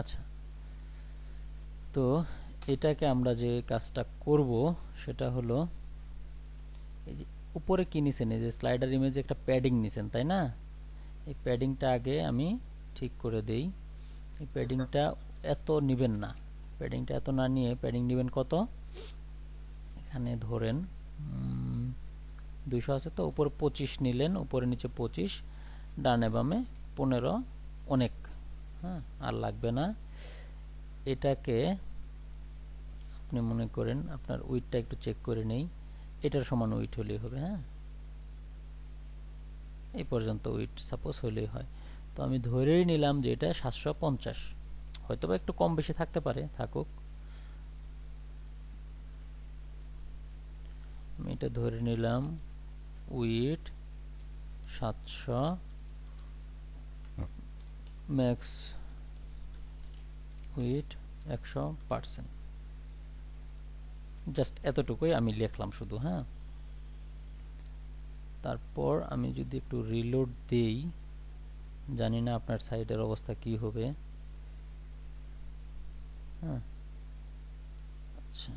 আচ্ছা, তো এটাকে আমরা যে কাজটা করব সেটা হলো, এই যে উপরে কি নিছেন, এই যে স্লাইডার ইমেজে একটা প্যাডিং নিছেন তাই না? এই প্যাডিংটা আগে আমি ঠিক করে দেই। এই প্যাডিংটা এত নেবেন না, প্যাডিংটা এত না নিয়ে প্যাডিং নেবেন কত, এখানে ধরেন 200 আছে তো, উপরে 25 নিলেন, উপরে নিচে 25, ডানে বামে 15, অনেক। হ্যাঁ, আর লাগবে না। এটাকে আপনি মনে করেন আপনার উইডটা একটু চেক করে নেই, এটার সমান উইড হলেই হবে। হ্যাঁ, এই পর্যন্ত উইড সাপোজ হলেই হয়। তো আমি ধরেই নিলাম যে এটা 750, হয়তো বা একটু কম বেশি থাকতে পারে, থাকুক। আমি এটা ধরে নিলাম উইড 700, ম্যাক্স উইড 100%। জাস্ট এতটুকুই আমি লিখলাম শুধু। হ্যাঁ, তারপর আমি যদি একটু রিলোড দেই, জানি না আপনার সাইটের অবস্থা কি হবে। হ্যাঁ, আচ্ছা,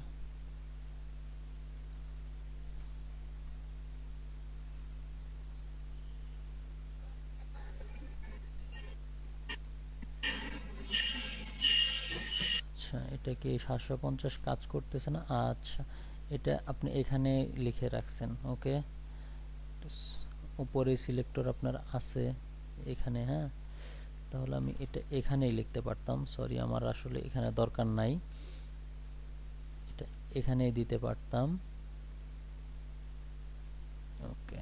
আচ্ছা, এটা কি 750 কাজ করতেছে না? আচ্ছা, এটা আপনি এখানে লিখে রাখছেন। ওকে, উপরে সিলেক্টর আপনার আছে এখানে। হ্যাঁ, তাহলে আমি এটা এখানেই লিখতে পারতাম, সরি আমার আসলে এখানে দরকার নাই, এটা এখানেই দিতে পারতাম। ওকে,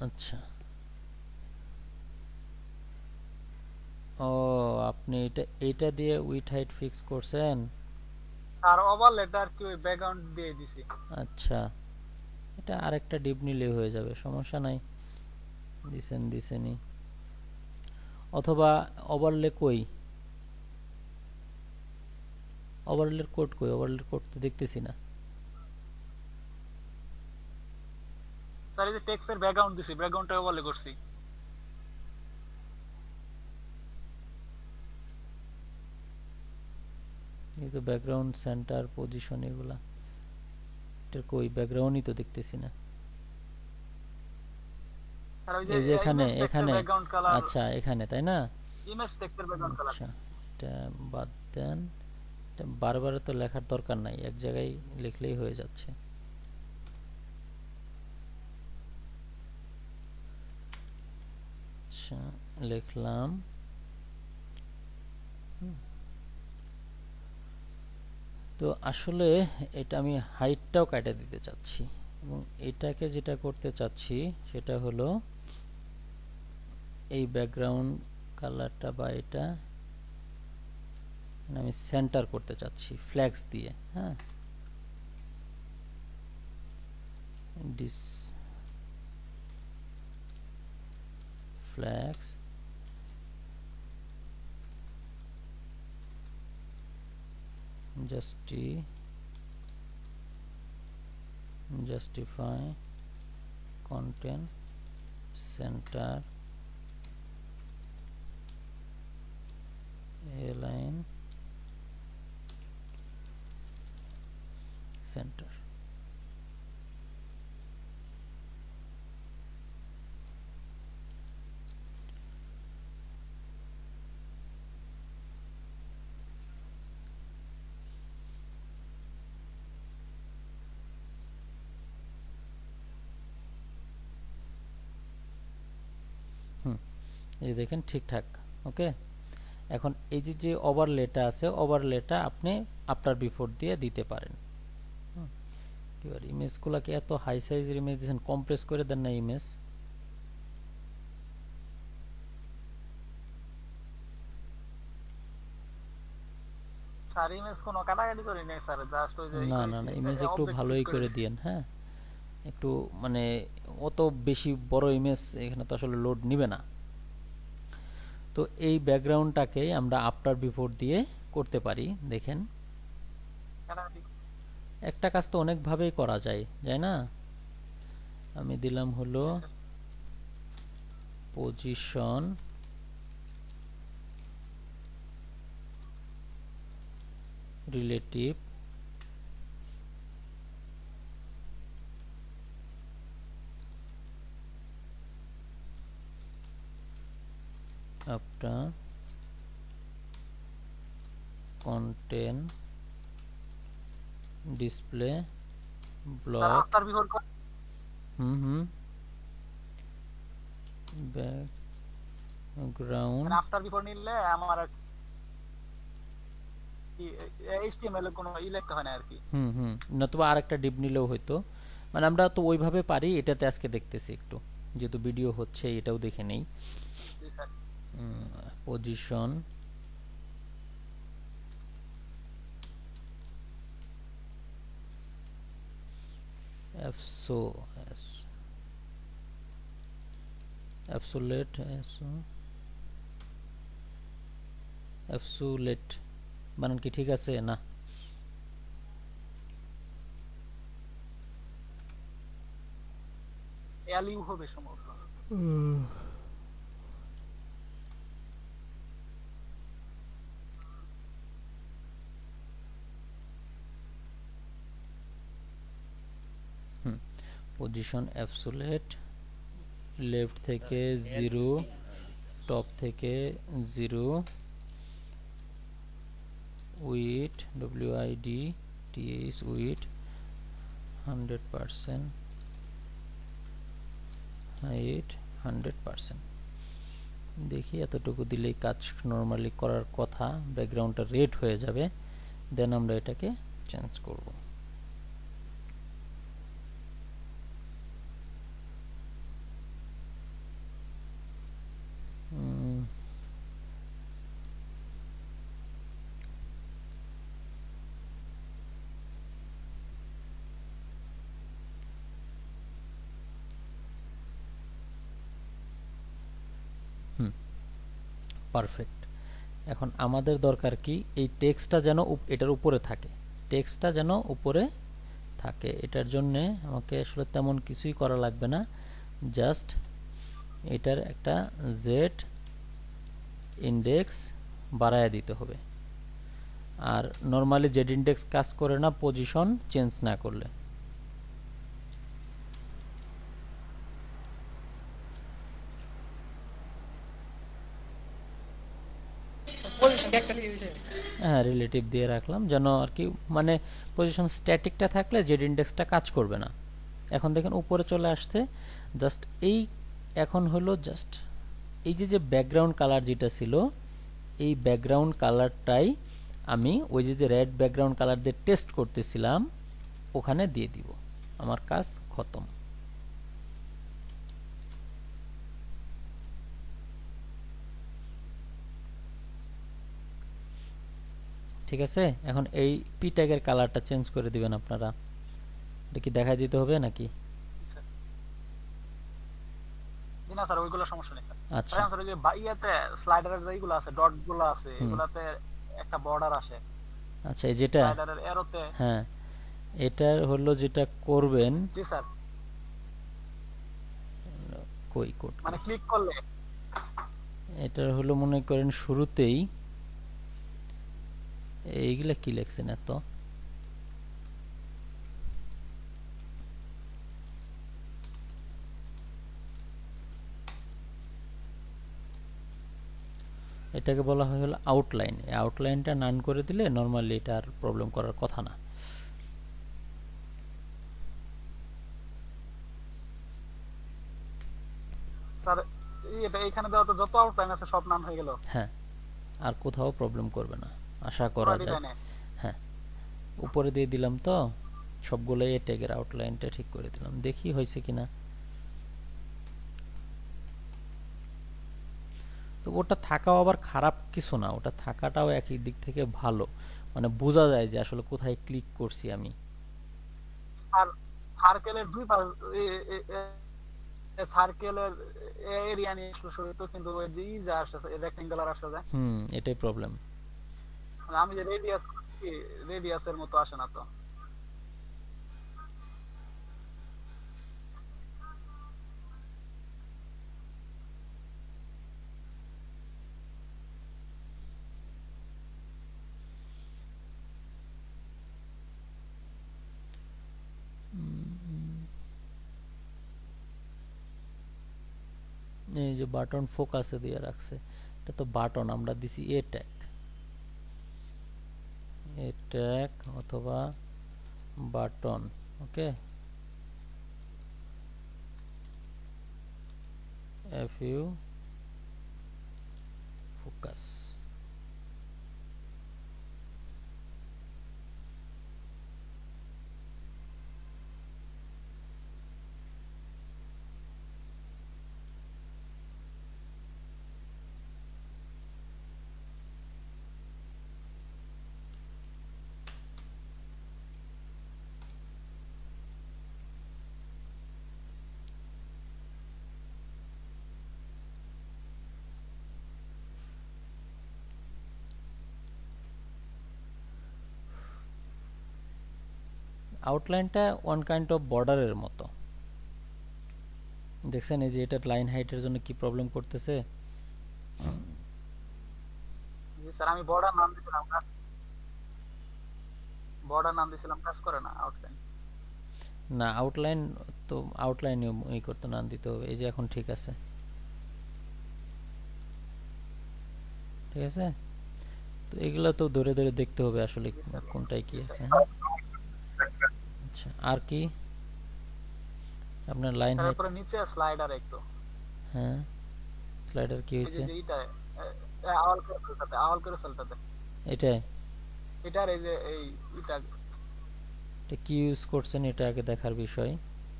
আচ্ছা। ও, আপনি এটা দিয়ে উইথ হাইট ফিক্স করছেন? আর ওভারলেটা আর কি ওই ব্যাকগ্রাউন্ড দিয়ে দিছি। আচ্ছা, এটা আরেকটা ডিপ নিলে হয়ে যাবে, সমস্যা নাই। দিছেনি, অথবা ওভারলে কই, ওভারলের কোড কই, ওভারলের কোড তো দেখতেছি না। স্যার এই যে টেক্সটের ব্যাকগ্রাউন্ড দিছি, ব্যাকগ্রাউন্ডটা ওভারলে করছি। এই তো ব্যাকগ্রাউন্ড, সেন্টার, পজিশন, এগুলা এটা কই, ব্যাকগ্রাউন্ডই তো দেখতেছি না। স্যার ওই যে এই যে এখানে ইমেজ টেক্সটের এখানে ব্যাকগ্রাউন্ড কালার, আচ্ছা, এখানে তাই না? ইমেজ টেক্সটের ব্যাকগ্রাউন্ড কালার। আচ্ছা, এটা বাদ দেন, এটা বারবার তো লেখার দরকার নাই, এক জায়গায় লিখলেই হয়ে যাচ্ছে। আচ্ছা, লিখলাম। তো আসলে এটা আমি হাইটটাও কাটা দিতে চাচ্ছি, এবং এটাকে যেটা করতে চাচ্ছি সেটা হলো এই ব্যাকগ্রাউন্ড কালারটা বা এটা আমি সেন্টার করতে চাচ্ছি ফ্ল্যাক্স দিয়ে। হ্যাঁ, ডিস flex, justify content center align center. এই দেখেন ঠিকঠাক। ওকে, এখন এই যে যে ওভারলেটা আছে, ওভারলেটা আপনি আফটার বিফোর দিয়ে দিতে পারেন। এবার ইমেজগুলোকে এত হাই সাইজের ইমেজ দিয়েছেন, কম্প্রেস করে দেন না ইমেজ। স্যার ইমেজ কোনো কাটাকাটি করি নাই স্যার, জাস্ট ওই যে ই না না করেছি, না, ইমেজ একটু অবজেক্ট ফিট ভালোই করে করে দিছি। দিয়েন। হ্যাঁ, একটু অত বেশি বড় ইমেজ এখানে তো আসলে লোড নিবে না। তো এই ব্যাকগ্রাউন্ডটাকে আমরা আফটার বিফোর দিয়ে করতে পারি। দেখেন কাটাকাটি। একটা কাজ তো অনেক ভাবেই করা যায়, যায় না? আমি দিলাম হলো জি sir. Position relative after content display sir block after before hmm background after before নিলে আমার আর কি এইচটিএমএল এর কোনো লিখতে হয় না আর কি। নতুবা আর একটা ডিপ নিলেও হয়তো, মানে আমরা তো ওইভাবে পারি। এটাতে আজকে দেখতেছি একটু, যেহেতু ভিডিও হচ্ছে এটাও দেখে নেই। জি স্যার। পজিশন এফসো অ্যাবসোলেট অ্যাবসোলেট বানান কি ঠিক আছে না? এলিউ হবে সম্ভবত। পজিশন অ্যাবসোলেট লেফট থেকে 0 টপ থেকে 0 উইড WIDTH উইড 100% হাইট 100%। দেখি এতটুকু দিলেই কাজ নরমালি করার কথা। ব্যাকগ্রাউন্ডটা রেড হয়ে যাবে, দেন আমরা এটাকে চেঞ্জ করব। পারফেক্ট। এখন আমাদের দরকার কি, এই টেক্সটটা যেন এটার উপরে থাকে, টেক্সটটা যেন উপরে থাকে। এটার জন্য আমাকে আসলে তেমন কিছুই করা লাগবে না, জাস্ট এটার একটা জেড ইন্ডেক্স বাড়ায় দিতে হবে। আর নরমালি জেড ইন্ডেক্স কাজ করে না পজিশন চেঞ্জ না করলে। হ্যাঁ, রিলেটিভ দিয়ে রাখলাম যেন আর কি, মানে পজিশন স্ট্যাটিকটা থাকলে জেড ইন্ডেক্সটা কাজ করবে না। এখন দেখেন উপরে চলে আসছে। জাস্ট এই এখন হলো জাস্ট এই যে ব্যাকগ্রাউন্ড কালার যেটা ছিল, এই ব্যাকগ্রাউন্ড কালারটাই আমি ওই যে রেড ব্যাকগ্রাউন্ড কালার দিয়ে টেস্ট করতেছিলাম ওখানে দিয়ে দিব। আমার কাজ খতম। ঠিক আছে, এখন এই পি ট্যাগের কালারটা চেঞ্জ করে দিবেন আপনারা। এটা কি দেখাই দিতে হবে নাকি? না স্যার, ওইগুলো সমস্যা নেই স্যার। আচ্ছা স্যার ওই যে ইয়াতে স্লাইডারের যেগুলো আছে, ডট গুলো আছে, এগুলাতে একটা বর্ডার আসে। আচ্ছা, এই যেটা স্লাইডারের এরোতে হ্যাঁ, এটার হলো যেটা করবেন। জি স্যার। কই কোড মানে ক্লিক করলে এটার হলো মনে করেন শুরুতেই এইগুলা কি লেখছেন এত? এটাকে বলা হয় হলো আউটলাইন। এই আউটলাইনটা নান করে দিলে নরমালি এটা আর প্রবলেম করার কথা না। স্যার এটা এখানে দেওয়া তো যত আউটলাইন আছে সব নাম হয়ে গেল। হ্যাঁ, আর কোথাও প্রবলেম করবে না আশা পুরো করা যায়। ডিজাইনে হ্যাঁ, উপরে দিয়ে দিলাম তো সবগুলো এ ট্যাগের আউটলাইনটা ঠিক করে দিলাম, দেখি হয়েছে কিনা। তো ওটা থাকাও আবার খারাপ কিছু না, ওটা থাকাটাও একই দিক থেকে ভালো, মানে বোঝা যায় যে আসলে কোথায় ক্লিক করছি আমি। আর সার্কেলের দুই পাশ সার্কেলের এরিয়া নিয়ে আসলে শুরু তো, কিন্তু ওই যে যা আসছে রেক্টেঙ্গুলার আসা যায়। এটাই প্রবলেম। মানে আমি যে রেডিয়াস করছি, রেডিয়াসের মতো আসে না তো। এই যে বাটন ফোকাসে দিয়ে রাখছে, এটা তো বাটন, আমরা দিছি এ ট্যাগ, এ ট্যাগ অথবা button. Okay, F U focus. আউটলাইনটা ওয়ান কাইন্ড অফ বর্ডারের মতো, দেখছেন এই যে এটা লাইন হাইটের জন্য কি প্রবলেম করতেছে। জি স্যার, আমি বর্ডার নাম দিছিলাম, বর্ডার নাম দিছিলাম, কাজ করে না আউটলাইন। না আউটলাইন তো আউটলাইন ই করতে না দিতে হবে। এই যে এখন ঠিক আছে, ঠিক আছে। তো এগুলো তো ধরে ধরে দেখতে হবে আসলে জি স্যার, কোনটায় কি জি আছে। স্যার। হ্যাঁ, আচ্ছা আর কি আপনার লাইন হাইট। তারপরে নিচে স্লাইডার একটু, হ্যাঁ, স্লাইডার কি এই যে হয়েছে? যে এইটা আওয়াল ক্যারোসেলটাতে, আওয়াল ক্যারোসেলটাতে, এটাই, এটার এই যে এই এটা এটা কি ইউজ করছেন এটা আগে দেখার বিষয়।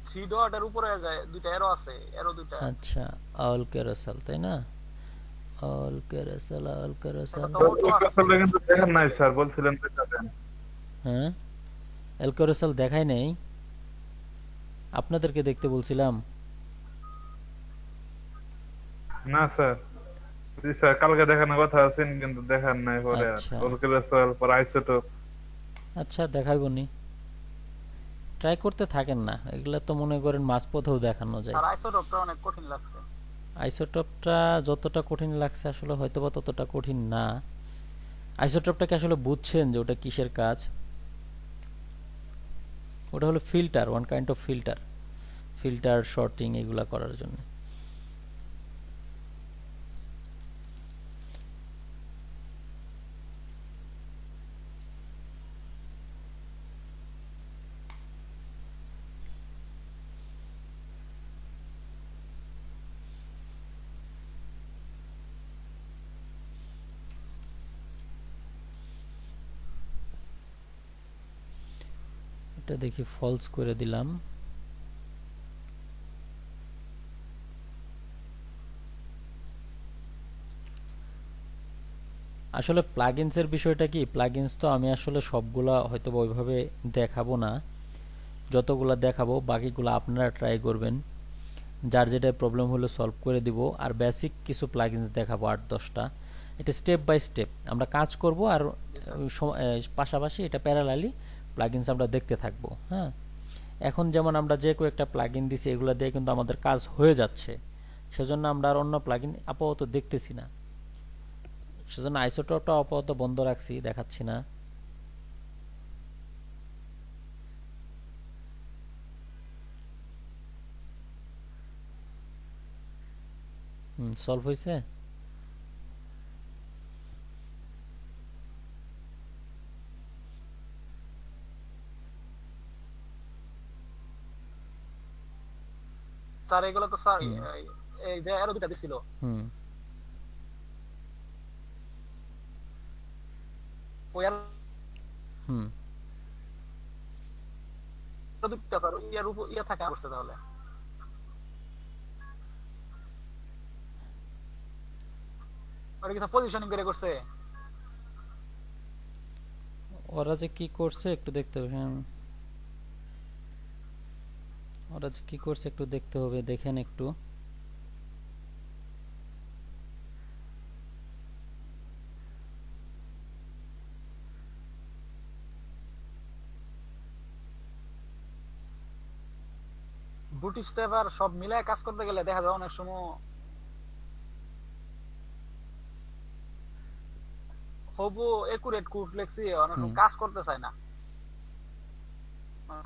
থ্রি ডটের উপরে যায় দুইটা এরো আছে, এরো দুইটা। আচ্ছা, অল ক্যারোসেল তাই না? অল ক্যারোসেল, অল এটা ক্যারোসেল। তো অটো ওই আছে। কাজটা কিন্তু দেখেন নাই স্যার, বলছিলেন দেখাবেন। হ্যাঁ, এল ক্যারোসেল দেখাই নেই, আপনাদেরকে দেখতে বলছিলাম। না স্যার, জি স্যার, কালকে দেখানোর কথা আছেন কিন্তু দেখান নাই পরে। আর আচ্ছা ক্যালকুলেশন পর আইসোটোপ। আচ্ছা, দেখাইবো নি, ট্রাই করতে থাকেন না, এগুলা তো মনে করেন মাঝপথেও দেখানো যায়। আর আইসোটোপটা অনেক কঠিন লাগছে। আইসোটোপটা যতটা কঠিন লাগছে আসলে হয়তোবা ততটা কঠিন না। আইসোটোপটাকে আসলে বুঝছেন যে ওটা কিসের কাজ? ওটা হলো filter, one kind of filter, filter sorting এগুলা করার জন্য। এটা দেখি ফলস করে দিলাম। আসলে প্লাগইনস এর বিষয়টা কি, প্লাগইনস তো আমি আসলে সবগুলা হয়তো ওইভাবে দেখাবো না, যতগুলা দেখাবো বাকিগুলো আপনারা ট্রাই করবেন, যার যেটা প্রবলেম হলো সলভ করে দিব। আর বেসিক কিছু প্লাগইনস দেখাবো 8-10টা, এটা স্টেপ বাই স্টেপ আমরা কাজ করব। আর জি স্যার। পাশাপাশি এটা প্যারালালি প্লাগইনস আমরা দেখতে থাকবো। হ্যাঁ, এখন যেমন আমরা যে কয়েকটা প্লাগইন দিছি এগুলো দিয়ে কিন্তু আমাদের কাজ হয়ে যাচ্ছে, সেজন্য আমরা আর অন্য প্লাগইন আপাতত দেখতেছি না, সেজন্য আইসোটোপটা আপাতত বন্ধ রাখছি, দেখাচ্ছি না। সলভ হয়েছে। স্যার এগুলো তো স্যার হুম এই যে এরো দুইটা দিছিল, হুম ওই এরো হুম দুইটা স্যার ইয়ার উপর ইয়া থাকা করছে তাহলে, ওরা কিছু পজিশনিং করে করছে। ওরা যে কি করছে একটু দেখতে হবে। হ্যাঁ, ওরা যে কি করছে একটু দেখতে হবে, দেখেন একটু। বুট স্টেপার সব মিলায় কাজ করতে গেলে দেখা যায় অনেক সময় হবু একুরেট কোড লেখছি, অনেক সময় কাজ করতে চায় না,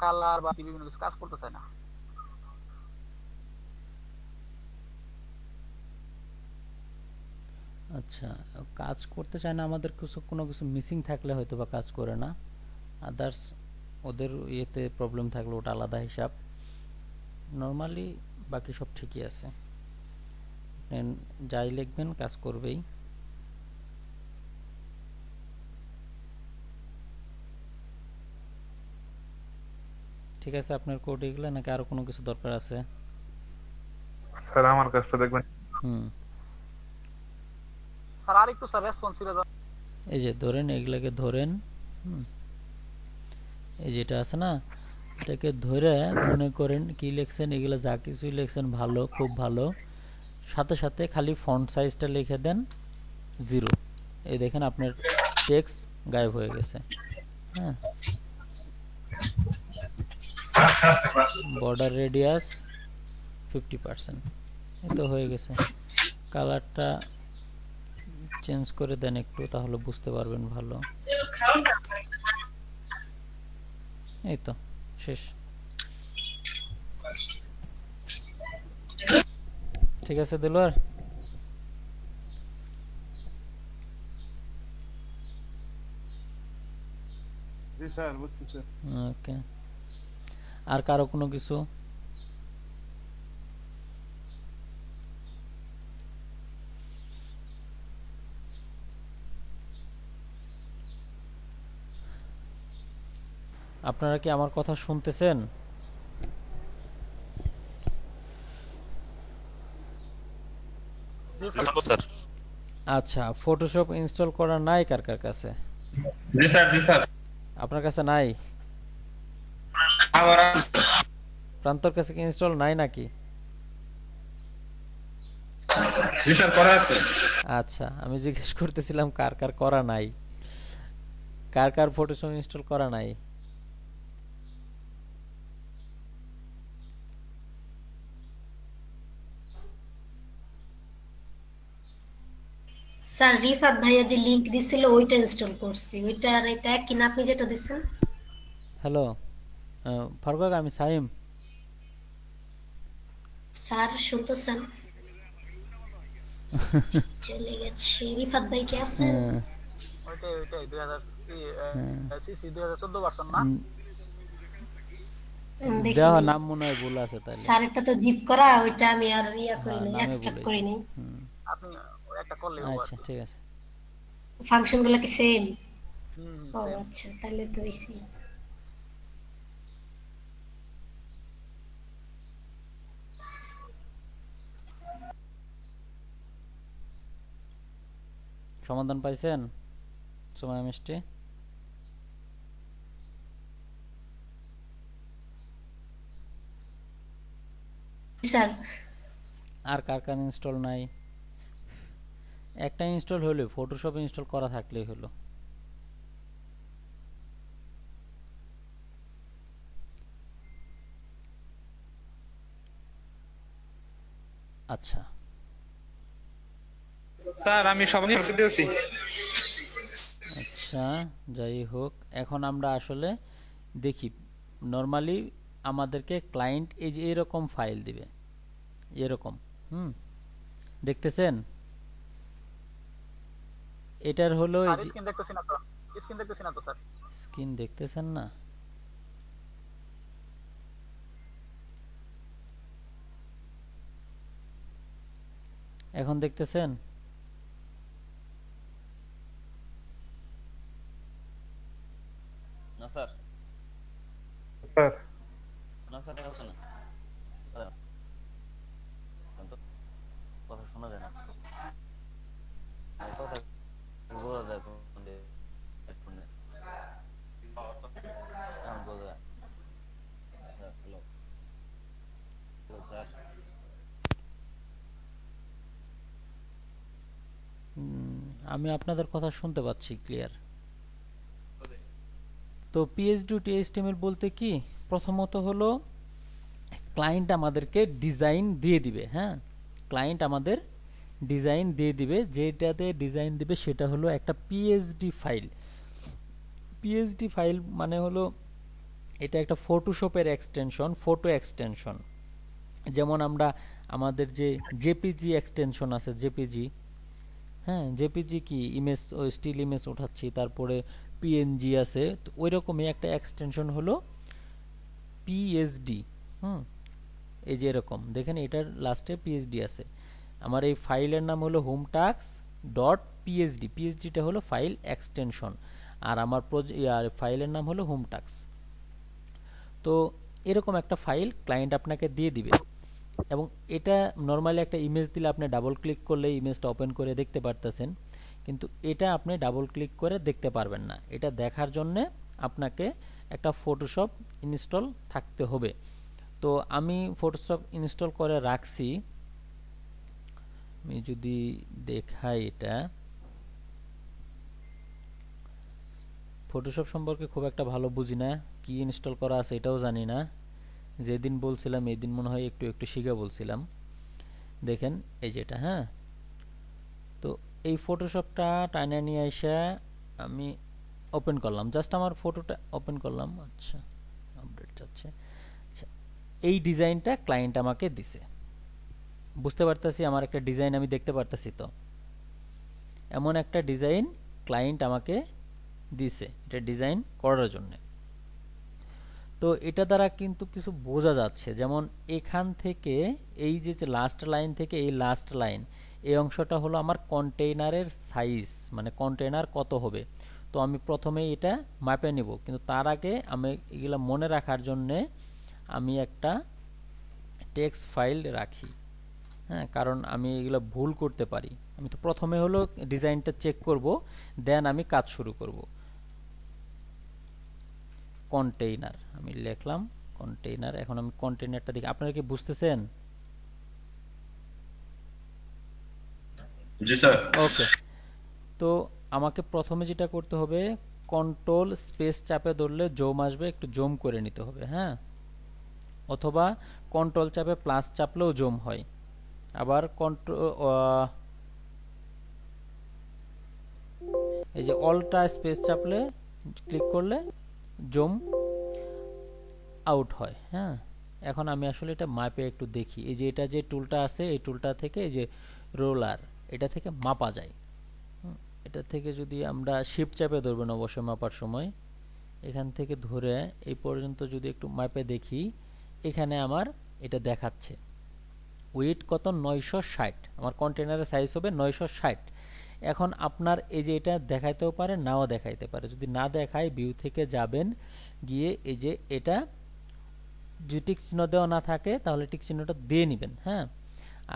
কালার বা বিভিন্ন কিছু কাজ করতে চায় না। আচ্ছা, কাজ করতে চায় না, আমাদের কিছু কোনো কিছু মিসিং থাকলে হয়তো বা কাজ করে না, আদার্স ওদের ইয়েতে প্রবলেম থাকলে ওটা আলাদা হিসাব। নর্মালি বাকি সব ঠিকই আছে, যাই লিখবেন কাজ করবেই। ঠিক আছে, আপনার কোড এগুলো নাকি আরো কোনো কিছু দরকার আছে? স্যার আমার কাজটা দেখবেন। হুম, স্যার আর একটু স্যার রেসপন্সিভ। এই যে ধরেন এগুলাকে ধরেন, হুম, এই যেটা আছে না, এটাকে ধরে মনে করেন কি লিখছেন, এগুলো যা কিছুই লিখছেন ভালো, খুব ভালো, সাথে সাথে খালি ফন্ট সাইজটা লিখে দেন 0। এই দেখেন আপনার টেক্সট গায়েব হয়ে গেছে। হ্যাঁ, বর্ডার রেডিয়াস 50%, এই তো হয়ে গেছে। কালারটা চেঞ্জ করে দেন একটু, তাহলে বুঝতে পারবেন ভালো। এই তো শেষ। ঠিক আছে দিলওয়ার? জি স্যার, বুঝছি স্যার। ওকে, আর কারো কোনো কিছু? আপনারা কি আমার কথা শুনতেছেন? স্যার। আচ্ছা, ফটোশপ ইনস্টল করা নাই কার কার কাছে? জি স্যার, জি স্যার। আপনার কাছে নাই? আমার প্রান্তর কাছে কি ইনস্টল নাই নাকি? জি স্যার করা আছে। আচ্ছা, আমি জিজ্ঞেস করতেছিলাম কার কার করা নাই, কার কার ফটোশপ ইনস্টল করা নাই। স্যার রিফাত ভাইয়া যে লিংক দিছিল ওইটা ইনস্টল করছি, ওইটা আর এটা এক কিনা আপনি যেটা দিছেন? হ্যালো ফারুক, আমি সাইম। স্যার শুনতেছেন? চলে গেছে। রিফাত ভাই কি আছেন? ওইটাই ওইটাই 2000 সিসি 2014 ভার্সন না? দেখি দেওয়া নাই নাম মনে হয় ভুল আছে তাহলে। স্যার, এটা তো জিপ করা, ওইটা আমি আর করি হ্যাঁ, নাই, নামে ভুল এক্সট্রাক্ট হয়েছে। করি নাই। আপনি ওই একটা করলে হবে আর আচ্ছা কি। ঠিক আছে। ফাংশন গুলা কি সেম? ও সেম। আচ্ছা, তাহলে তো ইসি। সমাধান পাইছেন সময় মিষ্টি? স্যার আর কার কার ইনস্টল নাই? একটা ইনস্টল হলো, ফটোশপ ইনস্টল করা থাকলেই হলো। আচ্ছা স্যার আমি সবাই করে দিয়েছি। আচ্ছা, যাই হোক, এখন আমরা আসলে দেখি। নর্মালি আমাদেরকে ক্লায়েন্ট এই যে এরকম ফাইল দিবে, এরকম। হুম, দেখতেছেন? এটার হলো এই আর যে স্ক্রিন দেখতেছি না তো, স্ক্রিন দেখতেছি না তো স্যার। স্ক্রিন দেখতেছেন না? এখন দেখতেছেন? না স্যার, স্যার না স্যার, দেখা হচ্ছে না। তো কথা শোনা যায় না, কথা বোঝা যায় হেডফোনে, এখন বোঝা যায়। হ্যালো, আমি আপনাদের কথা শুনতে পাচ্ছি ক্লিয়ার। তো PHP বলতে কি, প্রথমত হলো ক্লায়েন্ট আমাদেরকে ডিজাইন দিয়ে দিবে। হ্যাঁ, ক্লায়েন্ট আমাদের ডিজাইন দিয়ে দিবে, যেটাতে ডিজাইন দিবে সেটা হলো একটা পিএইচডি ফাইল। পিএইচডি ফাইল মানে হলো এটা একটা ফটোশপের এক্সটেনশন, ফটো এক্সটেনশন। যেমন আমরা আমাদের যে জেপিজি এক্সটেনশন আছে, জেপিজি, হ্যাঁ জেপিজি কি ইমেজ, স্টিল ইমেজ উঠাচ্ছি, তারপরে পিএনজি আছে, তো ওই রকমই একটা এক্সটেনশন হলো পিএইচডি। এই যে এরকম দেখেন, এটার লাস্টে পিএইচডি আছে। আমার এই ফাইলের নাম হলো hometasks.phd, পিএইচডিটা হলো ফাইল এক্সটেনশন, আর আমার ফাইলের নাম হলো hometasks। তো এরকম একটা ফাইল ক্লায়েন্ট আপনাকে দিয়ে দিবে, এবং এটা নরমালি একটা ইমেজ দিলে আপনি ডাবল ক্লিক করলে ইমেজটা ওপেন করে দেখতে পারতেছেন, কিন্তু এটা আপনি ডাবল ক্লিক করে দেখতে পারবেন না। এটা দেখার জন্য আপনাকে একটা ফটোশপ ইনস্টল থাকতে হবে। তো আমি ফটোশপ ইনস্টল করে রাখছি। আমি যদি দেখাই, এটা ফটোশপ সম্পর্কে খুব একটা ভালো বুঝি না, কি ইনস্টল করা আছে এটাও জানি না। যেদিন বলছিলাম এই দিন মনে হয় একটু একটু শিখে বলছিলাম। দেখেন এই যেটা, হ্যাঁ, তো এই ফটোশপটা টাইনা নিয়ে এসে আমি ওপেন করলাম, জাস্ট আমার ফটোটা ওপেন করলাম। আচ্ছা, আপডেট যাচ্ছে। আচ্ছা, এই ডিজাইনটা ক্লায়েন্ট আমাকে দিছে, বুঝতে পারতেছি আমার একটা ডিজাইন আমি দেখতে পারতেছি। তো এমন একটা ডিজাইন ক্লায়েন্ট আমাকে দিছে এটা ডিজাইন করার জন্য। তো এটা দ্বারা কিন্তু কিছু বোঝা যাচ্ছে, যেমন এখান থেকে এই যে লাস্ট লাইন থেকে এই লাস্ট লাইন, এই অংশটা হলো আমার কন্টেইনারের সাইজ, মানে কন্টেইনার কত হবে। তো আমি প্রথমে এটা মাপে নিব, কিন্তু তার আগে আমি এগুলা মনে রাখার জন্যে আমি একটা টেক্সট ফাইল রাখি। হ্যাঁ, কারণ আমি এগুলো ভুল করতে পারি। আমি তো প্রথমে হলো ডিজাইনটা চেক করব, দেন আমি কাজ শুরু করব। কন্টেইনার আমি লিখলাম, কন্টেইনার। এখন আমি কন্টেইনারটা দেখি, আপনারা কি বুঝতেছেন? জি স্যার। ওকে, তো আমাকে প্রথমে যেটা করতে হবে, কন্ট্রোল স্পেস চাপে ধরলে জুম আসবে, একটু জুম করে নিতে হবে। হ্যাঁ, অথবা কন্ট্রোল চাপে প্লাস চাপলেও জুম হয়। আবার এই যে অল্টা স্পেস চাপলে ক্লিক করলে জুম আউট হয়। হ্যাঁ, এখন আমি আসলে এটা মাপে একটু দেখি। এই যে এটা যে টুলটা আছে, এই টুলটা থেকে এই যে রোলার, এটা থেকে মাপা যায়। এটা থেকে যদি আমরা শিফট চাপে ধরবেন অবশ্যই মাপার সময়, এখান থেকে ধরে এই পর্যন্ত যদি একটু মাপে দেখি, এখানে আমার এটা দেখাচ্ছে ওয়েট কত, 960। আমার কন্টেনারের সাইজ হবে 960। এখন আপনার এই যে এটা দেখাইতেও পারে, নাও দেখাইতে পারে। যদি না দেখায় ভিউ থেকে যাবেন, গিয়ে এই যে এটা যদি টিক চিহ্ন দেওয়া না থাকে তাহলে টিক চিহ্নটা দিয়ে নেবেন। হ্যাঁ,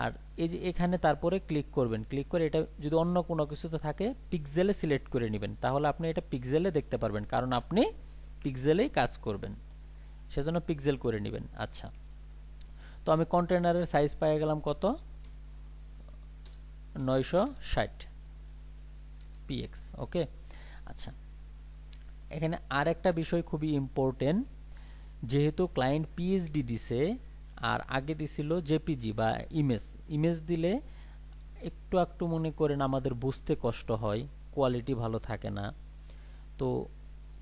আর এই যে এখানে তারপরে ক্লিক করবেন, ক্লিক করে এটা যদি অন্য কোনো কিছুতে থাকে পিক্সেলে সিলেক্ট করে নেবেন, তাহলে আপনি এটা পিক্সেলে দেখতে পারবেন, কারণ আপনি পিক্সেলেই কাজ করবেন, সেজন্য পিক্সেল করে নেবেন। আচ্ছা, তো আমি কন্টেনারের সাইজ পেয়ে গেলাম কত, 960 px। ওকে, আচ্ছা, এখানে আর একটা বিষয় খুবই ইম্পর্টেন্ট, যেহেতু ক্লায়েন্ট পিএইচডি দিছে আর আগে দিছিল জেপিজি বা ইমেজ। ইমেজ দিলে একটু মনে করেন আমাদের বুঝতে কষ্ট হয়, কোয়ালিটি ভালো থাকে না। তো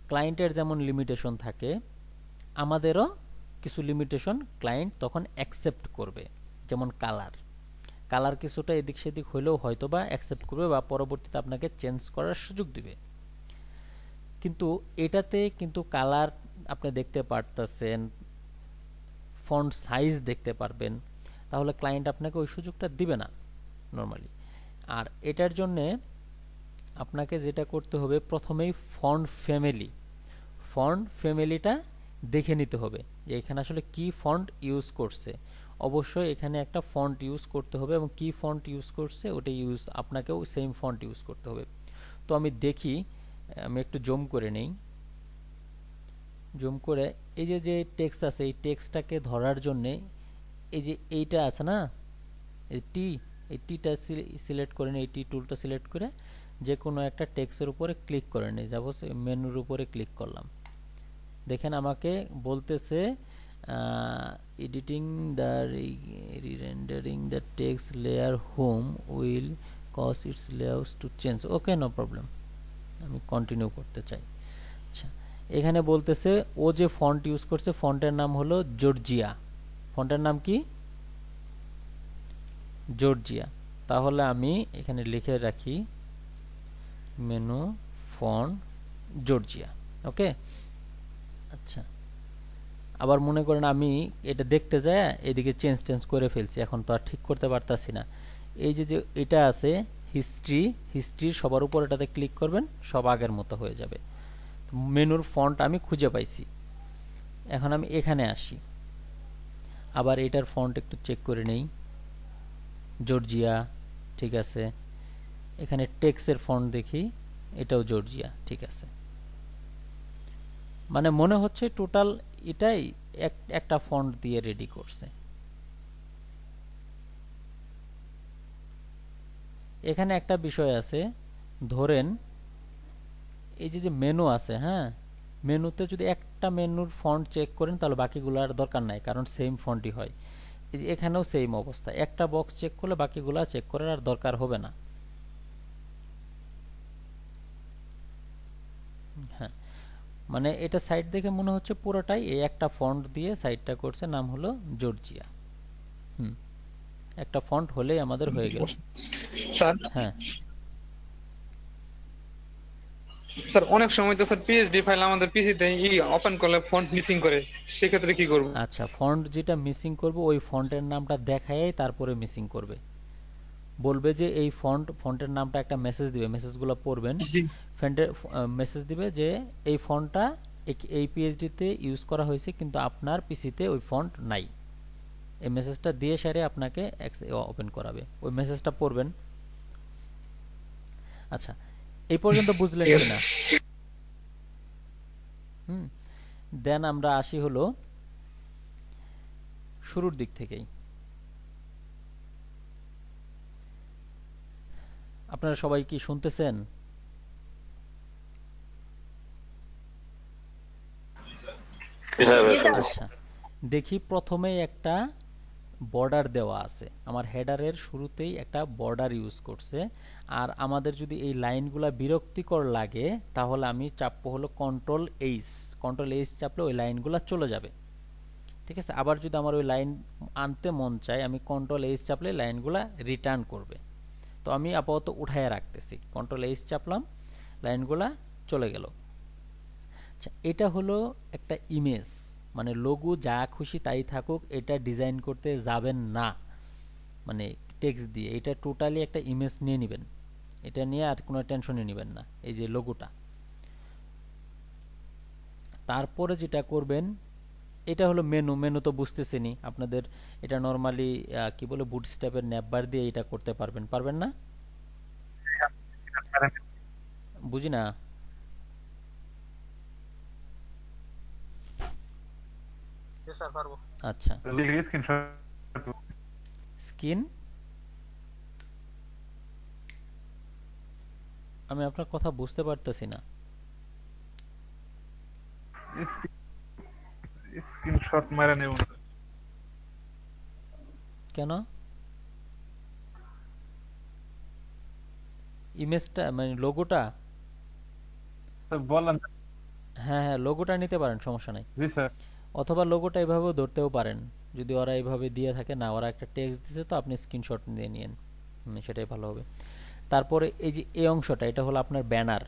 ক্লায়েন্টের যেমন লিমিটেশন থাকে, আমাদেরও কিছু লিমিটেশন ক্লায়েন্ট তখন অ্যাকসেপ্ট করবে। যেমন কালার কিছুটা এদিক সেদিক হলেও হয়তো বা অ্যাকসেপ্ট করবে, বা পরবর্তীতে আপনাকে চেঞ্জ করার সুযোগ দিবে। কিন্তু এটাতে কিন্তু কালার আপনি দেখতে পারতেছেন, ফন্ট সাইজ দেখতে পারবেন, তাহলে ক্লায়েন্ট আপনাকে ওই সুযোগটা দিবে না নরমালি। আর এটার জন্য আপনাকে যেটা করতে হবে, প্রথমেই ফন্ট ফ্যামিলিটা দেখে নিতে হবে যে এখানে আসলে কি ফন্ট ইউজ করছে। অবশ্যই এখানে একটা ফন্ট ইউজ করতে হবে, এবং কি ফন্ট ইউজ করছে ওটা আপনাকেও সেম ফন্ট ইউজ করতে হবে। তো আমি দেখি, আমি একটু জুম করে নেই। জুম করে এই যে টেক্সট আছে, এই টেক্সটটাকে ধরার জন্য এই যে এইটা আছে না, এই টিটা সিলেক্ট করে নিই, এই টি টুলটা সিলেক্ট করে যে কোনো একটা টেক্সটের উপরে ক্লিক করে নিই, যাবো মেনুর উপরে ক্লিক করলাম। দেখেন আমাকে বলতেছে editing the rerendering the text layer home will cause its layouts to change. Okay, no problem, আমি কন্টিনিউ করতে চাই। আচ্ছা, এখানে বলতেছে ও যে ফন্ট ইউজ করছে ফন্টের নাম হলো জর্জিয়া। ফন্টের নাম কি? জর্জিয়া। তাহলে আমি এখানে লিখে রাখি মেনু ফন্ট জর্জিয়া। ওকে, আচ্ছা, আবার মনে করেন আমি এটা দেখতে যাই এদিকে চেঞ্জ করে ফেলছি, এখন তো আর ঠিক করতে পারতাছি না। এই যে যে এটা আছে হিস্ট্রির সবার উপর এটাতে ক্লিক করবেন, সব আগের মতো হয়ে যাবে। মেনুর ফন্ট আমি খুঁজে পাইছি। এখন আমি এখানে আসি, আবার এটার ফন্ট একটু চেক করে নেই, জর্জিয়া, ঠিক আছে। এখানে টেক্সের ফন্ট দেখি, এটাও জর্জিয়া, ঠিক আছে। মানে মনে হচ্ছে টোটাল এটাই একটা ফন্ট দিয়ে রেডি করছে। এখানে একটা বিষয় আছে, ধরেন এই যে মেনু আছে, হ্যাঁ, মেনুতে যদি একটা মেনুর ফন্ট চেক করেন তাহলে বাকিগুলোর দরকার নাই, কারণ সেম ফন্টই হয়। এই যে এখানেও সেম অবস্থা, একটা বক্স চেক করলে বাকিগুলো চেক করার আর দরকার হবে না। হ্যাঁ, মানে এটা সাইড দেখে মনে হচ্ছে পুরোটাই এই একটা ফন্ট দিয়ে সাইডটা করছে, নাম হলো জর্জিয়া। একটা ফন্ট হলেই আমাদের হয়ে গেল। স্যার হ্যাঁ স্যার অনেক সময় তো স্যার পিএইচডি ফাইল আমাদের পিসিতে ওপেন করলে ফন্ট মিসিং করে, সেক্ষেত্রে কি করব? আচ্ছা, ফন্ট যেটা মিসিং করবে ওই ফন্টের নামটা দেখায় তারপরে মিসিং করবে, বলবে যে এই ফন্টের নামটা একটা মেসেজ দিবে, মেসেজগুলো পড়বেন, ফন্টের মেসেজ দিবে যে এই ফন্টটা এই পিএইচডি তে ইউজ করা হয়েছে কিন্তু আপনার পিসিতে ওই ফন্ট নাই। এই মেসেজটা দিয়ে সারে আপনাকে ওপেন করাবে, ওই মেসেজটা পড়বেন। আচ্ছা, এই পর্যন্ত বুঝলেন কিনা? দেন আমরা আসি হলো শুরুর দিক থেকেই। আপনারা সবাই কি শুনতেছেন? আচ্ছা, দেখি প্রথমেই একটা বর্ডার দেওয়া আছে, আমার হেডারের শুরুতেই একটা বর্ডার ইউজ করছে। আর আমাদের যদি এই লাইনগুলা বিরক্তিকর লাগে তাহলে আমি চাপবো হলো কন্ট্রোল এইচ চাপলে ওই লাইনগুলা চলে যাবে, ঠিক আছে। আবার যদি আমার ওই লাইন আনতে মন চায় আমি কন্ট্রোল এইচ চাপলে লাইনগুলা রিটার্ন করবে। তো আমি আপাতত উঠায় রাখতেছি, কন্ট্রোল এইচ চাপলাম, লাইনগুলা চলে গেল। আচ্ছা, এটা হলো একটা ইমেজ, মানে লোগো যা খুশি তাই থাকুক, এটা ডিজাইন করতে যাবেন না, মানে টেক্সট দিয়ে। এটা টোটালি একটা ইমেজ নিয়ে নেবেন, এটা নিয়ে আর কোনো টেনশনই নেবেন না, এই যে লোগোটা। তারপরে যেটা করবেন, এটা হলো মেনু তো বুঝতেছেনই আপনাদের। এটা নরমালি কি বলে বুটস্ট্র্যাপের ন্যাপবার দিয়ে এটা করতে পারবেন না? বুঝি না। স্যার পারবো। আচ্ছা, স্ক্রিনশট স্ক্রিন, আমি আপনার কথা বুঝতে পারতেছি না। স্ক্রিনশট মারা নেব কেন? ইমেজটা মানে লোগোটা? স্যার বলেন। হ্যাঁ, লোগোটা নিতে পারেন, সমস্যা নাই। জি স্যার। অথবা লোগোটা এভাবেও ধরতেও পারেন, যদি ওরা এইভাবে দিয়ে থাকে না, ওরা একটা টেক্সট দিছে তো আপনি স্ক্রিনশট নিয়ে নিন, সেটাই ভালো হবে। তারপরে এই যে এই অংশটা, এটা হলো আপনার ব্যানার,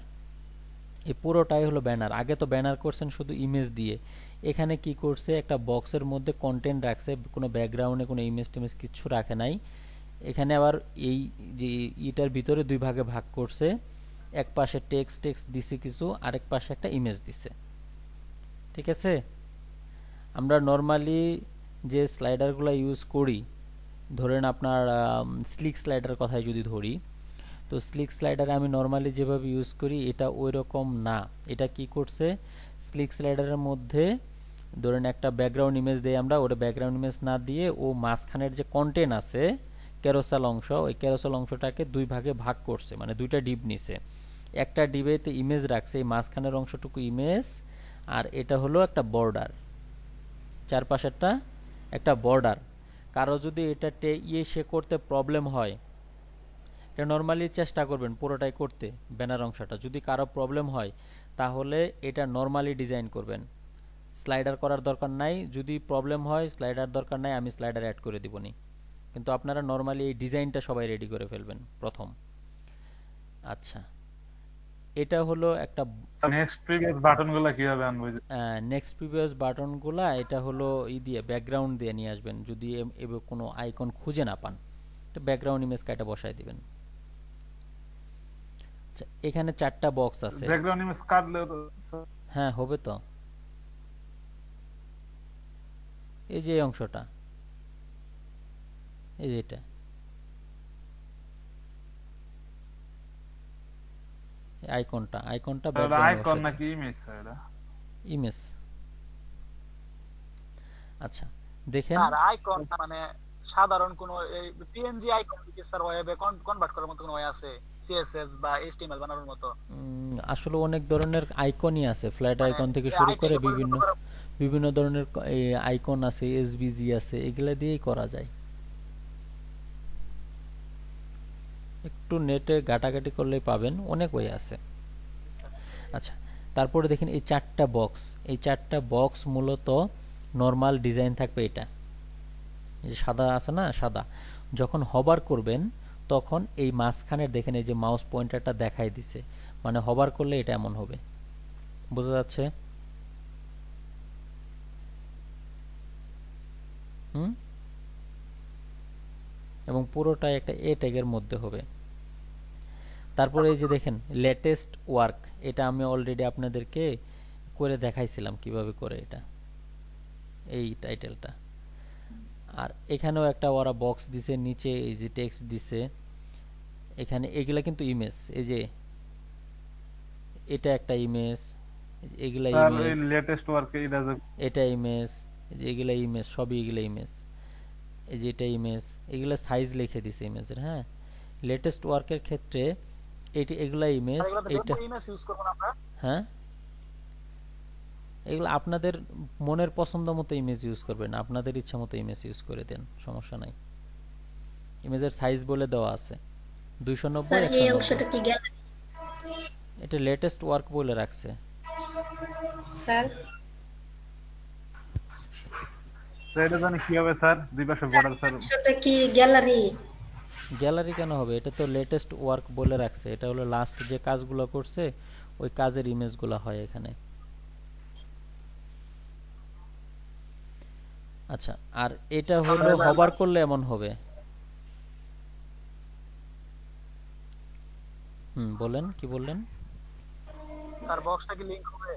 এই পুরোটাই হলো ব্যানার। আগে তো ব্যানার করছেন শুধু ইমেজ দিয়ে, এখানে কি করছে, একটা বক্সের মধ্যে কন্টেন্ট রাখছে, কোনো ব্যাকগ্রাউন্ডে কোনো ইমেজ টিমেজ কিছু রাখে নাই। এখানে আবার এই যে এটার ভিতরে দুই ভাগে ভাগ করছে, এক পাশে টেক্সট দিছে কিছু, আরেক পাশে একটা ইমেজ দিছে, ঠিক আছে। আমরা নর্মালি যে স্লাইডারগুলো ইউজ করি, ধরেন আপনার স্লিক স্লাইডার কথাই যদি ধরি, তো স্লিক স্লাইডারে আমি নর্মালি যেভাবে ইউজ করি এটা ওই রকম না। এটা কি করছে, স্লিক স্লাইডারের মধ্যে ধরেন একটা ব্যাকগ্রাউন্ড ইমেজ দেই আমরা, ওটা ব্যাকগ্রাউন্ড ইমেজ না দিয়ে ও মাঝখানের যে কন্টেন্ট আছে, ক্যারোসেল অংশ, ওই ক্যারোসেল অংশটাকে দুই ভাগে ভাগ করছে, মানে দুইটা ডিপ নিছে। একটা ডিবেতে ইমেজ রাখছে, এই মাঝখানের অংশটুকু ইমেজ, আর এটা হলো একটা বর্ডার, চারপাশেরটা একটা বর্ডার। কারো যদি এটা সে করতে প্রবলেম হয়, এটা নর্মালি চেষ্টা করবেন পুরোটাই করতে, ব্যানার অংশটা। যদি কারো প্রবলেম হয় তাহলে এটা নর্মালি ডিজাইন করবেন, স্লাইডার করার দরকার নাই। যদি প্রবলেম হয় স্লাইডার দরকার নাই, আমি স্লাইডার অ্যাড করে দিবনি, কিন্তু আপনারা নর্মালি এই ডিজাইনটা সবাই রেডি করে ফেলবেন প্রথম। আচ্ছা, এটা হলো একটা নেক্সট প্রিভিয়াস বাটনগুলো কিভাবে আনবো? নেক্সট প্রিভিয়াস বাটনগুলা এটা হলো দিয়ে ব্যাকগ্রাউন্ড দিয়ে নিয়ে আসবেন, যদি কোনো আইকন খুঁজে না পান, এটা ব্যাকগ্রাউন্ড ইমেজ কাটা বসায় দিবেন। আচ্ছা, এখানে 4টা বক্স আছে। ব্যাকগ্রাউন্ড ইমেজ কাটলে হ্যাঁ হবে তো, এই যে অংশটা, এই যে এটা, আইকনটা আইকন নাকি ইমেজ? এটা ইমেজ। আচ্ছা দেখেন, আর আইকন মানে সাধারণ কোন পিএনজি আইকন কি স্যার ওয়েবে কনভার্ট করার মতো কোনো ওয়ে আছে, সিএসএস বা এইচটিএমএল বানানোর মতো? আসলে অনেক ধরনের আইকনই আছে, ফ্ল্যাট আইকন থেকে শুরু করে বিভিন্ন ধরনের আইকন আছে, এসভিজি আছে, এগুলা দিয়েই করা যায়। একটু নেটে ঘাটাঘাটি করলেই পাবেন, অনেক ওয়ে আছে। আচ্ছা, তারপরে দেখেন এই 4টা বক্স, এই 4টা বক্স মূলত নরমাল ডিজাইন থাকবে। এটা এই যে সাদা আছে না, সাদা, যখন হবার করবেন তখন এই মাঝখানের দেখেন এই যে মাউস পয়েন্টারটা দেখাই দিছে, মানে হবার করলে এটা এমন হবে, বোঝা যাচ্ছে? এবং পুরোটাই একটা এ ট্যাগের মধ্যে হবে। তারপরে এই যে দেখেন লেটেস্ট ওয়ার্ক, এটা আমি অলরেডি আপনাদেরকে করে দেখাইছিলাম কিভাবে করে এটা, এই টাইটেলটা। আর এখানেও একটা ওরা বক্স দিছে, নিচে এই যে টেক্সট দিছে, এখানে এগুলা কিন্তু ইমেজ, এই যে এটা একটা ইমেজ, এগুলা ইমেজ, লেটেস্ট ওয়ার্কে এটা ইমেজ, এই যে এগুলা ইমেজ, সবই এগুলা ইমেজ, এই যে এটা ইমেজ, এগুলা সাইজ লিখে দিছে ইমেজের। হ্যাঁ, লেটেস্ট ওয়ার্কের ক্ষেত্রে এগুলা ইমেজ, এটা ইমেজ ইউজ করব না আমরা। হ্যাঁ, এগুলো আপনাদের মনের পছন্দ মতো ইমেজ ইউজ করবেন, আপনাদের ইচ্ছা মতো ইমেজ ইউজ করে দেন, সমস্যা নাই। ইমেজের সাইজ বলে দেওয়া আছে 290 স্যার এই 190। অংশটা কি গ্যালারি? এটা লেটেস্ট ওয়ার্ক বলে রাখছে স্যার এটা জানি কি হবে স্যার? দুই পাশে বর্ডার স্যার। অংশটা কি গ্যালারি? গ্যালারি কেন হবে? এটা তো লেটেস্ট ওয়ার্ক বলে রাখছে, এটা হলো লাস্ট যে কাজগুলো করছে ওই কাজের ইমেজগুলো হয় এখানে। আচ্ছা, আর এটা হলো হবার করলে এমন হবে। বলেন, কি বললেন? স্যার বক্সটা কি লিংক হবে?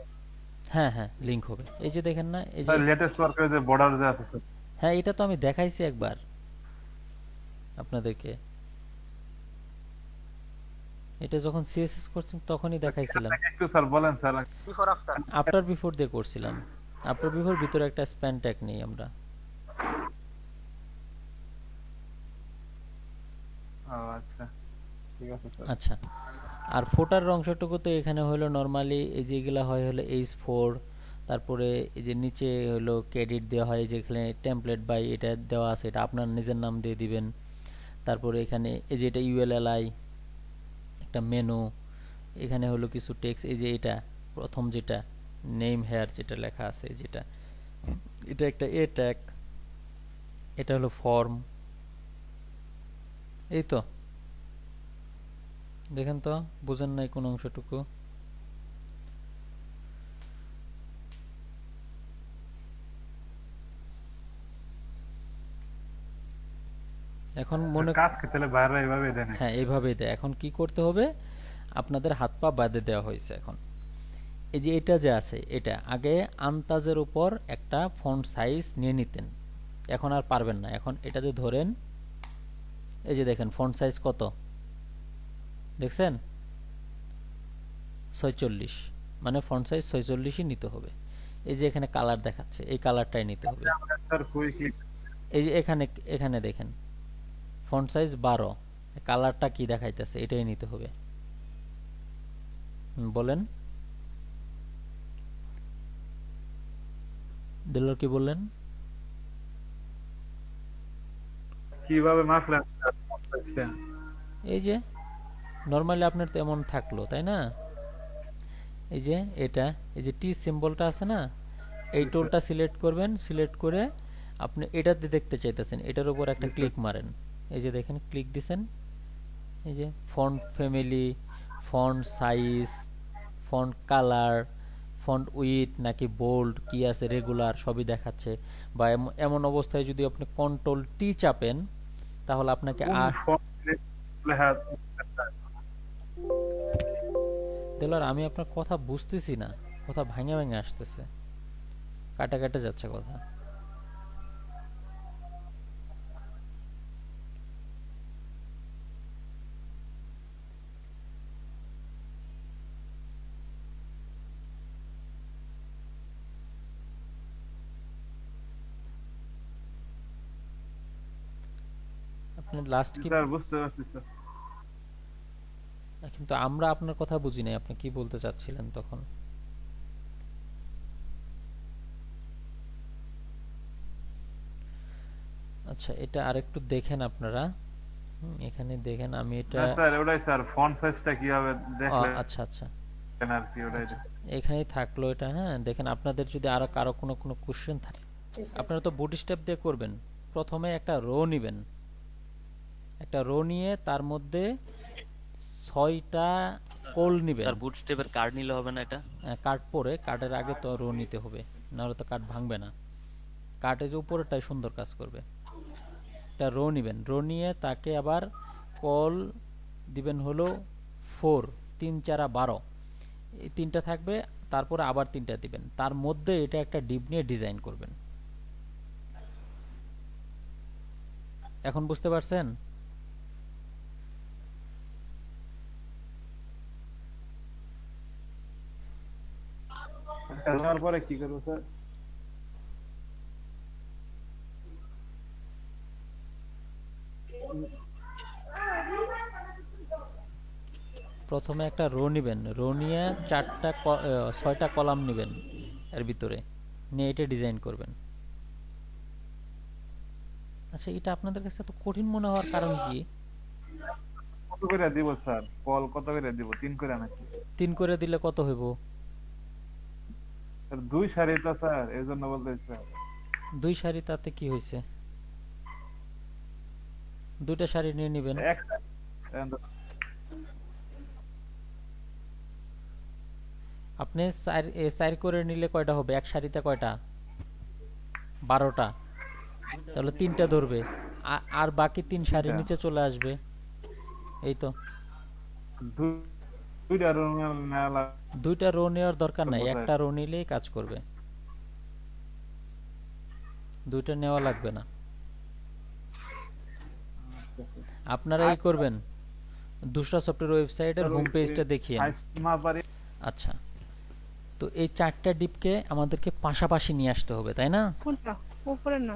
হ্যাঁ হ্যাঁ, লিংক হবে। এই যে দেখেন না, এই যে লেটেস্ট ওয়ার্কের যে বর্ডার যে আছে স্যার। হ্যাঁ, এটা তো আমি দেখাইছি একবার আপনাদেরকে, এটা যখন সিএসএস করছিলাম তখনই দেখাইছিলাম। একটু স্যার বলেন sir. Before after? After before দিয়ে করছিলাম। আফটার বিফোর ভিতরে একটা স্প্যান ট্যাগ নেই আমরা। আচ্ছা ঠিক আছে স্যার। আচ্ছা, আর ফোটার অংশটুকু তো এখানে হলো নরমালি এই যে এগুলা হয় হলো H4, তারপরে এই যে নিচে হলো ক্রেডিট দেওয়া হয়, যেখানে টেমপ্লেট বাই এটা দেওয়া আছে, এটা আপনার নিজের নাম দিয়ে দিবেন। তারপরে এখানে এই যে এটা ULLI একটা মেনু, এখানে হলো কিছু টেক্সট, এই যে এটা প্রথম যেটা নেম হেয়ার যেটা লেখা আছে, যেটা এটা একটা এ ট্যাগ, এটা হলো ফর্ম। এই তো দেখেন তো, বুঝেন নাই কোন অংশটুকু? এখন মনে কাজ করতে হলে বাইরে এইভাবে দেন। হ্যাঁ, এইভাবেই দেয়। এখন কি করতে হবে, আপনাদের হাত পা বাঁধে দেওয়া হয়েছে। এখন এই যে এটা যে আছে, এটা আগে আন্তাজের উপর একটা ফন্ট সাইজ নিয়ে নিতেন, এখন আর পারবেন না। এখন এটাতে ধরেন, এই যে দেখেন ফন্ট সাইজ কত দেখছেন, 46, মানে ফন্ট সাইজ 46ই নিতে হবে। এই যে এখানে কালার দেখাচ্ছে, এই কালারটাই নিতে হবে। স্যার কই কি এই যে এখানে এখানে দেখেন ফন্ট সাইজ 12, কালারটা কি দেখাইতেছে এটাই নিতে হবে। বলেন দিলর কি বললেন? কিভাবে মাপলেন স্যার? আচ্ছা, এই যে নরমালি আপনার তো এমন থাকলো তাই না, এই যে এটা, এই যে টি সিম্বলটা আছে না, এই জি স্যার। টুলটা সিলেক্ট করবেন, সিলেক্ট করে আপনি এটাতে দেখতে চাইতেছেন, এটার উপর একটা জি স্যার। ক্লিক মারেন, এই যে দেখেন ক্লিক দিছেন, এই যে font family, font size, font colour, font with নাকি বোল্ড কি আছে রেগুলার সবই দেখাচ্ছে। বা এমন অবস্থায় যদি আপনি কন্ট্রোল টি চাপেন তাহলে আপনাকে কোন আর ফন্ট লেখা? দেলার আমি আপনার কথা বুঝতেছি না, কথা ভাঙে ভাঙে আসতেছে, কাটা কাটা যাচ্ছে কথা। আপনি লাস্ট কি, স্যার বুঝতে পারছি স্যার। কিন্তু আমরা আপনার কথা বুঝি নাই, আপনি কি বলতে চাচ্ছিলেন তখন? আচ্ছা এটা আরেকটু দেখেন আপনারা, এখানে দেখেন আমি এটা, না স্যার ওটাই স্যার, ফন্ট সাইজটা কিভাবে দেখলেন আচ্ছা আচ্ছা আর কি ওটাই। আচ্ছা, এখানেই থাকলো এটা। হ্যাঁ দেখেন, আপনাদের যদি আরো কারো কোনো কোশ্চেন থাকে জি স্যার। আপনারা তো বুট স্টেপ দিয়ে করবেন। প্রথমে একটা রো নেবেন, একটা রো নিয়ে তার মধ্যে 6টা কল নেবেন। স্যার বুটস্ট্র্যাপের কার্ড নিলে হবে না এটা? কার্ড পরে, কার্ডের আগে তো রো নিতে হবে, নাহলে তো কার্ড ভাঙবে না। কার্ডের যে উপরেটাই সুন্দর কাজ করবে। একটা রো নেবেন, রো নিয়ে তাকে আবার কল দিবেন হলো 4, 3 4 12, এই 3টা থাকবে, তারপরে আবার 3টা দিবেন, তার মধ্যে এটা একটা ডিপ নিয়ে ডিজাইন করবেন। এখন বুঝতে পারছেন? দেওয়ার পরে কি করবো স্যার? প্রথমে একটা রো নেবেন, রো নিয়ে 6টা কলাম নেবেন এর ভিতরে, নিয়ে এটা ডিজাইন করবেন। আচ্ছা এটা আপনাদের কাছে এত কঠিন মনে হওয়ার কারণ কি? কত করে দিব স্যার? কল কত করে দিব? 3 করে নাকি? 3 করে দিলে কত হইব? স্যার 2 সারি তো স্যার, এই জন্য বলতে স্যার। 2 সারি, তাতে কি হয়েছে? 2টা সারি নিয়ে নেবেন। এক আপনি 4 করে নিলে কয়টা হবে? এক সারিতে কয়টা? 12টা। তাহলে 3টা ধরবে, আর বাকি 3 সারি নিচে চলে আসবে। এই তো, দুইটা রুম নেওয়া 2টা রো নেওয়ার দরকার নাই, বোঝায়। একটা রো নিলেই কাজ করবে, 2টা নেওয়া লাগবে না। আপনারা এই করবেন, দুসরা সফটওয়্যার ওয়েবসাইটের হোম পেজটা দেখিয়েন। আচ্ছা, তো এই 4টা ডিপকে আমাদেরকে পাশাপাশি নিয়ে আসতে হবে, তাই না? কোনটা? উপরে না?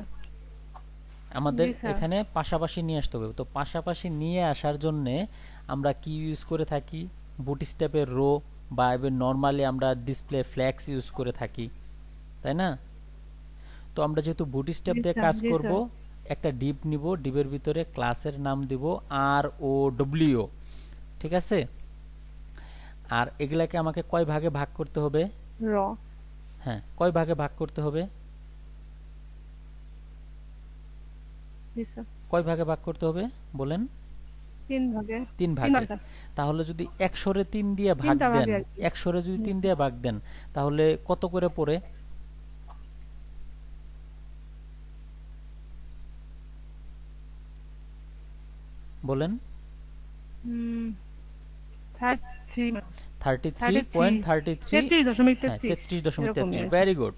আমাদের জি স্যার। এখানে পাশাপাশি নিয়ে আসতে হবে। তো পাশাপাশি নিয়ে আসার জন্য আমরা কি ইউজ করে থাকি? বুটস্ট্র্যাপের রো, বা নরমালি আমরা ডিসপ্লে ফ্ল্যাক্স ইউজ করে থাকি, তাই না? তো আমরা যেহেতু বুটস্ট্র্যাপ জি দিয়ে স্যার, কাজ জি করব, স্যার। একটা ডিপ নিব, ডিপের ভিতরে ক্লাসের নাম দিব ROW, ঠিক আছে? আর এগুলাকে আমাকে কয় ভাগে ভাগ করতে হবে? র। হ্যাঁ, কয় ভাগে ভাগ করতে হবে? জি স্যার। কয় ভাগে ভাগ করতে হবে বলেন? 3 ভাগে। 3 3 ভাগে। ভাগে। তাহলে যদি 100-এ 3 দিয়ে ভাগ 3টা দেন, ভাগে আর কি। 100-এ যদি 3 দিয়ে ভাগ দেন তাহলে কত করে পড়ে? বলেন। 33 33.33, হ্যাঁ 33.33, ভেরি গুড।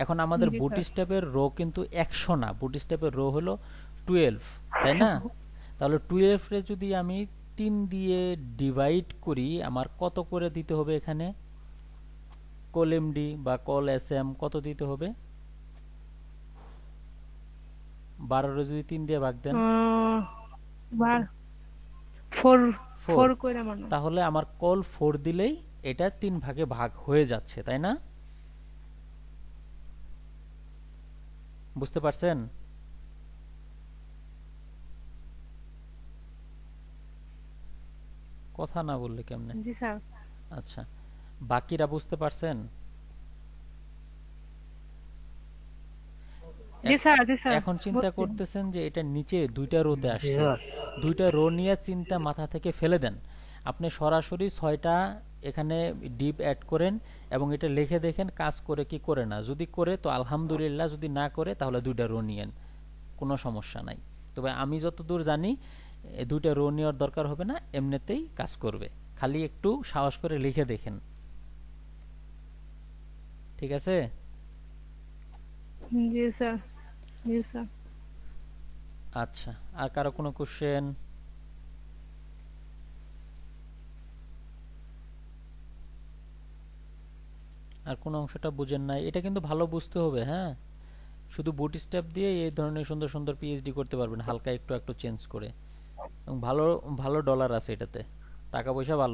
এখন আমাদের জি স্যার। বুটস্ট্র্যাপের রো কিন্তু 100 না, বুটস্ট্র্যাপের রো হলো 12, তাই না? তাহলে 12 রে যদি আমি 3 দিয়ে ডিভাইড করি, আমার কত করে দিতে হবে এখানে? কল এমডি বা কল এসএম কত দিতে হবে? 12 রে যদি 3 দিয়ে ভাগ দেন বার 4 4 4 কইরা মানে তাহলে আমার কল 4 দিলেই এটা 3 ভাগে ভাগ হয়ে যাচ্ছে, তাই না? বুঝতে পারছেন? কথা না বললে কেমনে? জি স্যার। আচ্ছা, বাকিরা বুঝতে পারছেন? জি স্যার, জি স্যার। এখন চিন্তা বুঝছি। করতেছেন যে এটা নিচে দুইটা রোতে আসছে, দুইটা রো নিয়ে চিন্তা মাথা থেকে ফেলে দেন। আপনি সরাসরি 6টা এখানে ডিপ অ্যাড করেন এবং এটা লিখে দেখেন কাজ করে কি করে না। যদি করে তো আলহামদুলিল্লাহ, যদি না করে তাহলে দুইটা রো নিয়েন, কোনো সমস্যা নাই। তবে আমি যতদূর জানি দুইটা রো নেওয়ার দরকার হবে না, এমনিতেই কাজ করবে। খালি একটু সাহস করে লিখে দেখেন, ঠিক আছে? জি স্যার, জি স্যার। আচ্ছা, আর কারো কোনো কোশ্চেন? আর কোন অংশটা বুঝেন নাই? এটা কিন্তু ভালো বুঝতে হবে, হ্যাঁ। শুধু বুটস্ট্র্যাপ দিয়ে এই ধরনের সুন্দর সুন্দর পিএইচডি করতে পারবেন, হালকা একটু একটু চেঞ্জ করে। এবং ভালো ভালো ডলার আছে এটাতে, টাকা পয়সা ভালো।